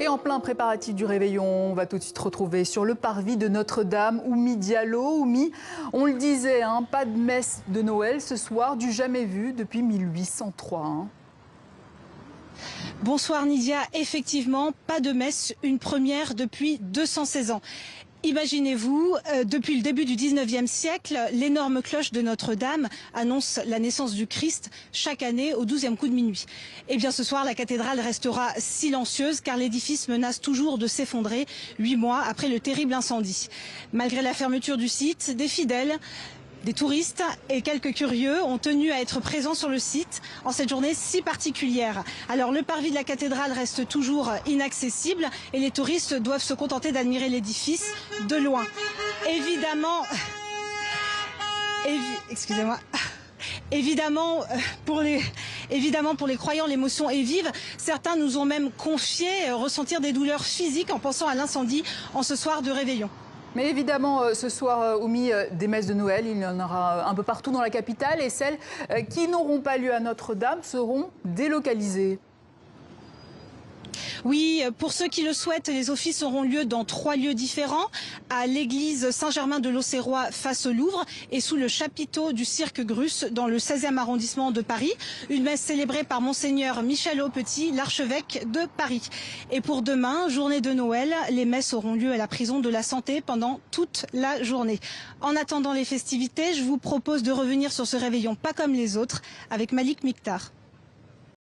Et en plein préparatif du réveillon, on va tout de suite retrouver sur le parvis de Notre-Dame Oumi Diallo. Oumi, on le disait, pas de messe de Noël ce soir, du jamais vu depuis 1803. Bonsoir Nidia, effectivement, pas de messe, une première depuis 216 ans. Imaginez-vous, depuis le début du 19e siècle, l'énorme cloche de Notre-Dame annonce la naissance du Christ chaque année au 12e coup de minuit. Eh bien ce soir, la cathédrale restera silencieuse car l'édifice menace toujours de s'effondrer 8 mois après le terrible incendie. Malgré la fermeture du site, des fidèles, des touristes et quelques curieux ont tenu à être présents sur le site en cette journée si particulière. Alors le parvis de la cathédrale reste toujours inaccessible et les touristes doivent se contenter d'admirer l'édifice de loin. Évidemment, pour les croyants, l'émotion est vive. Certains nous ont même confié ressentir des douleurs physiques en pensant à l'incendie en ce soir de réveillon. Mais évidemment, ce soir, Oumi, des messes de Noël, il y en aura un peu partout dans la capitale. Et celles qui n'auront pas lieu à Notre-Dame seront délocalisées. Oui, pour ceux qui le souhaitent, les offices auront lieu dans 3 lieux différents. À l'église Saint-Germain de l'Auxerrois face au Louvre et sous le chapiteau du Cirque Grus dans le 16e arrondissement de Paris. Une messe célébrée par Monseigneur Michel Aupetit, l'archevêque de Paris. Et pour demain, journée de Noël, les messes auront lieu à la prison de la Santé pendant toute la journée. En attendant les festivités, je vous propose de revenir sur ce réveillon pas comme les autres avec Malik Miktar.